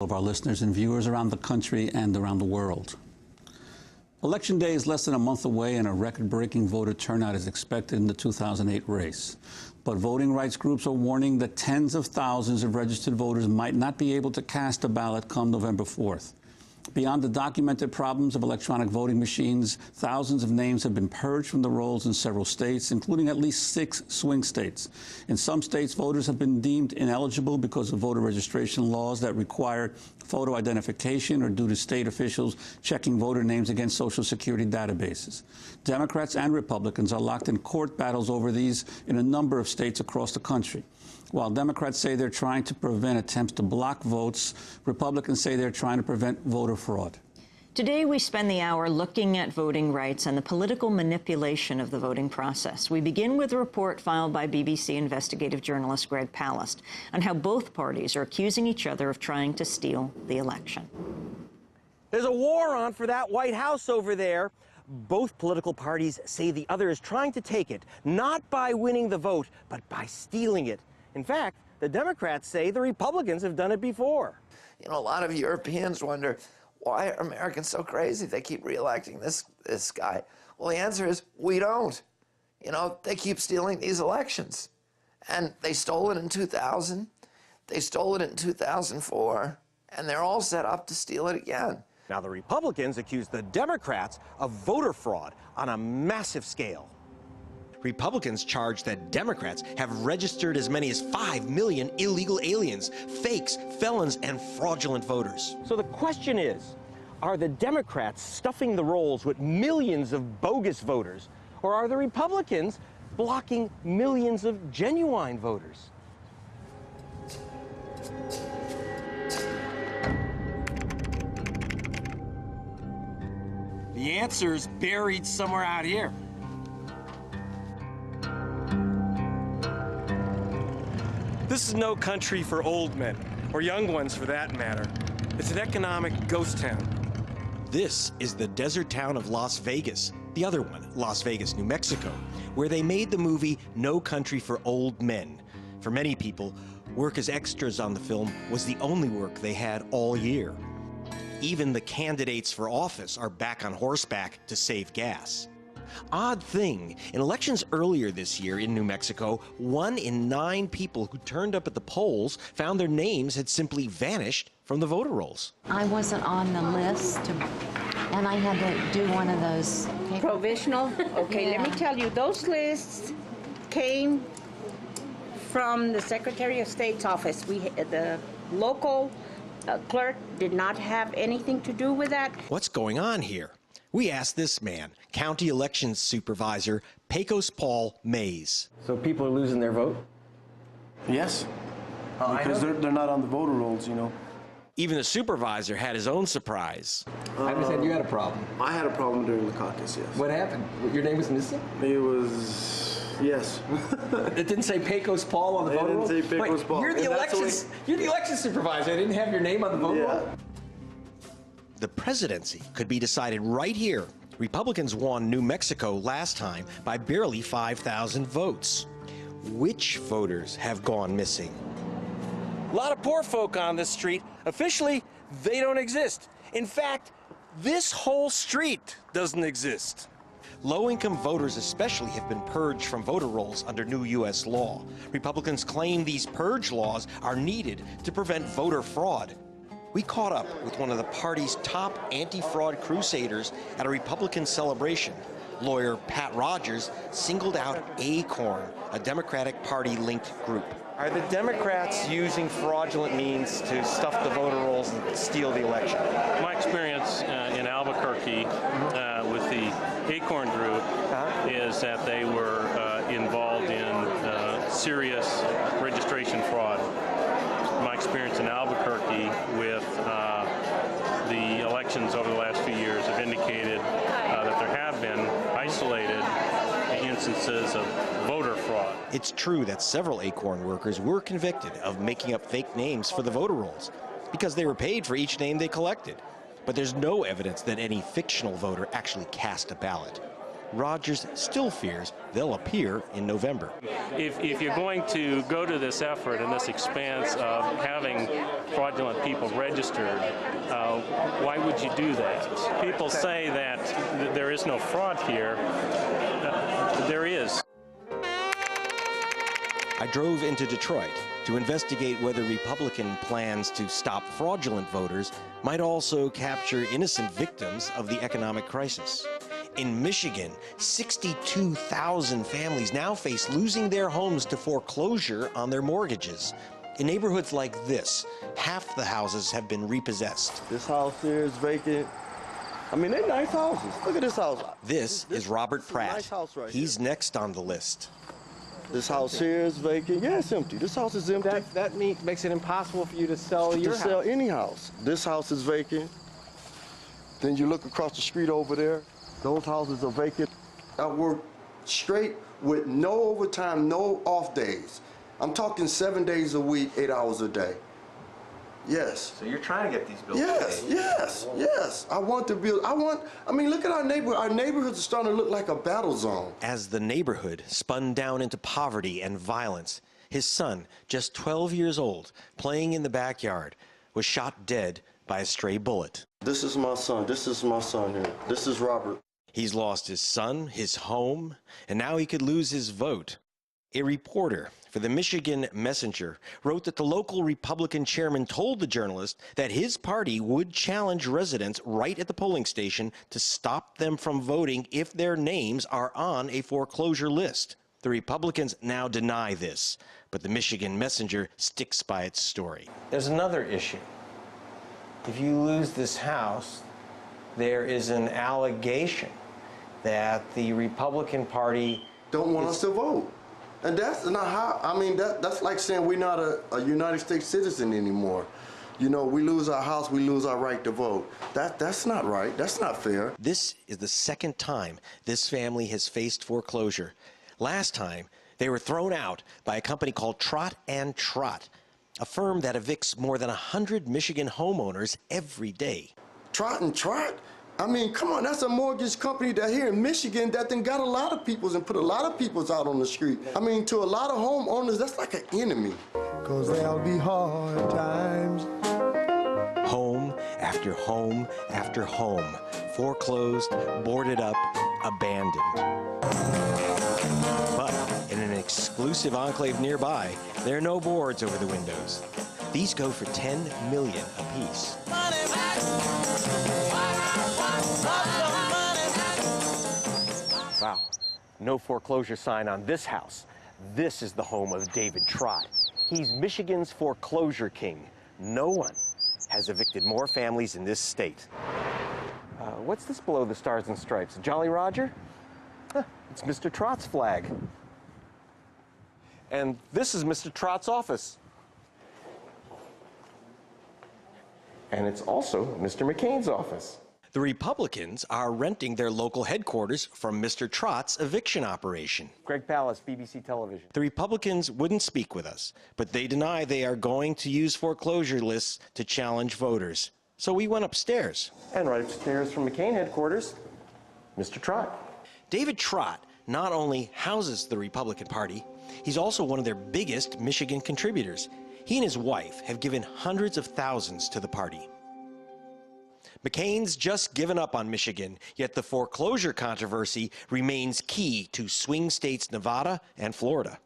Of our listeners and viewers around the country and around the world. Election day is less than a month away, and a record-breaking voter turnout is expected in the 2008 race. But voting rights groups are warning that tens of thousands of registered voters might not be able to cast a ballot come November 4th. Beyond the documented problems of electronic voting machines, thousands of names have been purged from the rolls in several states, including at least 6 swing states. In some states, voters have been deemed ineligible because of voter registration laws that require photo identification or due to state officials checking voter names against Social Security databases. Democrats and Republicans are locked in court battles over these in a number of states across the country. While Democrats say they're trying to prevent attempts to block votes, Republicans say they're trying to prevent voter fraud. Today, we spend the hour looking at voting rights and the political manipulation of the voting process. We begin with a report filed by BBC investigative journalist Greg Palast on how both parties are accusing each other of trying to steal the election. There's a war on for that White House over there. Both political parties say the other is trying to take it, not by winning the vote, but by stealing it. In fact, the Democrats say the Republicans have done it before. You know, a lot of Europeans wonder, why are Americans so crazy? They keep reelecting this guy. Well, the answer is, we don't. You know, they keep stealing these elections. And they stole it in 2000, they stole it in 2004, and they're all set up to steal it again. Now, the Republicans accuse the Democrats of voter fraud on a massive scale. Republicans charge that Democrats have registered as many as 5 million illegal aliens, fakes, felons, and fraudulent voters. So the question is, are the Democrats stuffing the rolls with millions of bogus voters, or are the Republicans blocking millions of genuine voters? The answer's buried somewhere out here. This is no country for old men, or young ones for that matter. It's an economic ghost town. This is the desert town of Las Vegas, the other one, Las Vegas, New Mexico, where they made the movie No Country for Old Men. For many people, work as extras on the film was the only work they had all year. Even the candidates for office are back on horseback to save gas. Odd thing, in elections earlier this year in New Mexico, 1 in 9 people who turned up at the polls found their names had simply vanished from the voter rolls. I wasn't on the list, and I had to do one of those. Provisional? Okay, Yeah. Let me tell you, those lists came from the Secretary of State's office. The local clerk did not have anything to do with that. What's going on here? We asked this man, County Elections Supervisor Pecos Paul Mays. So people are losing their vote? Yes, because they're not on the voter rolls, you know. Even the supervisor had his own surprise. I understand you had a problem. I had a problem during the caucus, yes. What happened? Your name was missing? It was, yes. It didn't say Pecos Paul on the voter roll? It didn't say Pecos Paul. You're the elections supervisor. I didn't have your name on the voter roll? The presidency could be decided right here. Republicans won New Mexico last time by barely 5,000 votes. Which voters have gone missing? A lot of poor folk on this street. Officially, they don't exist. In fact, this whole street doesn't exist. Low-income voters especially have been purged from voter rolls under new U.S. law. Republicans claim these purge laws are needed to prevent voter fraud. We caught up with one of the party's top anti-fraud crusaders at a Republican celebration. Lawyer Pat Rogers singled out Acorn, a Democratic Party-linked group. Are the Democrats using fraudulent means to stuff the voter rolls and steal the election? My experience in Albuquerque with the Acorn group is that they were involved in serious registration fraud. My experience in Albuquerque with the elections over the last few years have indicated that there have been isolated instances of voter fraud. It's true that several Acorn workers were convicted of making up fake names for the voter rolls because they were paid for each name they collected. But there's no evidence that any fictional voter actually cast a ballot. Rogers still fears they'll appear in November. If you're going to go to this effort and this expense of having fraudulent people registered, why would you do that? People say that there is no fraud here. There is. I drove into Detroit to investigate whether Republican plans to stop fraudulent voters might also capture innocent victims of the economic crisis. In Michigan, 62,000 families now face losing their homes to foreclosure on their mortgages. In neighborhoods like this, half the houses have been repossessed. This house here is vacant. I mean, they're nice houses. Look at this house. This is Robert Pratt. Nice house right He's here. next on the list. This house here is vacant. Yeah, it's empty. This house is empty. That makes it impossible for you to sell your house. To sell any house. This house is vacant. Then you look across the street over there. Those houses are vacant. I work straight with no overtime, no off days. I'm talking 7 days a week, 8 hours a day. Yes. So you're trying to get these bills Yes, paid. yes. I want to build, I mean, look at our neighborhood. Our neighborhoods are starting to look like a battle zone. As the neighborhood spun down into poverty and violence, his son, just 12 years old, playing in the backyard, was shot dead by a stray bullet. This is my son. This is my son here. This is Robert. He's lost his son, his home, and now he could lose his vote. A reporter for the Michigan Messenger wrote that the local Republican chairman told the journalist that his party would challenge residents right at the polling station to stop them from voting if their names are on a foreclosure list. The Republicans now deny this, but the Michigan Messenger sticks by its story. There's another issue. If you lose this house, there is an allegation that the Republican Party don't want us to vote. And that's not how, I mean, that's like saying we're not a United States citizen anymore. You know, we lose our house, we lose our right to vote. That's not right. That's not fair. This is the second time this family has faced foreclosure. Last time, they were thrown out by a company called Trot and Trot, a firm that evicts more than 100 Michigan homeowners every day. Trot and Trot? I mean, come on, that's a mortgage company that here in Michigan that then got a lot of peoples and put a lot of peoples out on the street. I mean, to a lot of homeowners, that's like an enemy. 'Cause there'll be hard times. Home after home after home, foreclosed, boarded up, abandoned. But in an exclusive enclave nearby, there are no boards over the windows. These go for $10 million apiece. Wow, no foreclosure sign on this house. This is the home of David Trott. He's Michigan's foreclosure king. No one has evicted more families in this state. What's this below the stars and stripes? Jolly Roger? Huh, it's Mr. Trott's flag. And this is Mr. Trott's office. And it's also Mr. McCain's office. The Republicans are renting their local headquarters from Mr. Trott's eviction operation. Greg Palast, BBC Television. The Republicans wouldn't speak with us, but they deny they are going to use foreclosure lists to challenge voters. So we went upstairs. And right upstairs from McCain headquarters, Mr. Trott. David Trott not only houses the Republican Party, he's also one of their biggest Michigan contributors. He and his wife have given hundreds of thousands to the party. McCain's just given up on Michigan, yet the foreclosure controversy remains key to swing states Nevada and Florida.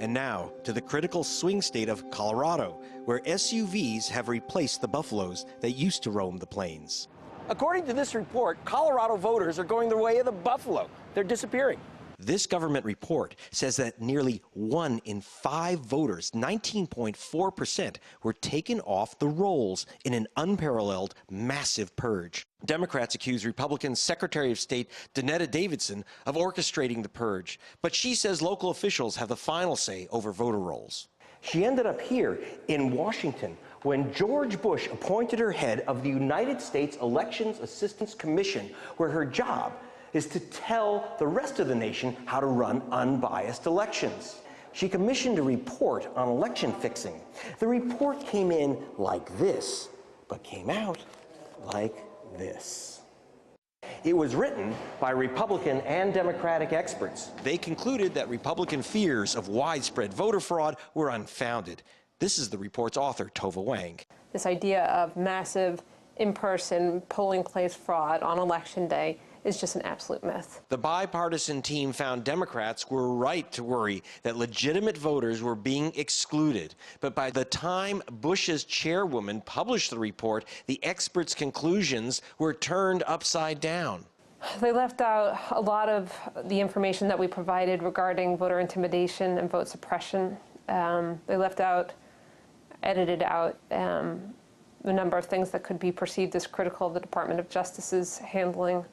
And now to the critical swing state of Colorado, where SUVs have replaced the buffaloes that used to roam the plains. According to this report, Colorado voters are going the way of the buffalo. They're disappearing. This government report says that nearly 1 in 5 voters, 19.4%, were taken off the rolls in an unparalleled, massive purge. Democrats accuse Republican Secretary of State Donetta Davidson of orchestrating the purge, but she says local officials have the final say over voter rolls. She ended up here in Washington when George Bush appointed her head of the United States Elections Assistance Commission, where her job is to tell the rest of the nation how to run unbiased elections. She commissioned a report on election fixing. The report came in like this, but came out like this. It was written by Republican and Democratic experts. They concluded that Republican fears of widespread voter fraud were unfounded. This is the report's author, Tova Wang. This idea of massive in-person polling place fraud on Election Day is just an absolute myth. The bipartisan team found Democrats were right to worry that legitimate voters were being excluded. But by the time Bush's chairwoman published the report, the experts' conclusions were turned upside down. They left out a lot of the information that we provided regarding voter intimidation and vote suppression. They left out, edited out, a number of things that could be perceived as critical of the Department of Justice's handling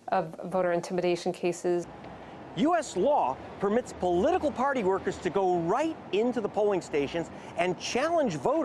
of voter intimidation cases. U.S. law permits political party workers to go right into the polling stations and challenge voters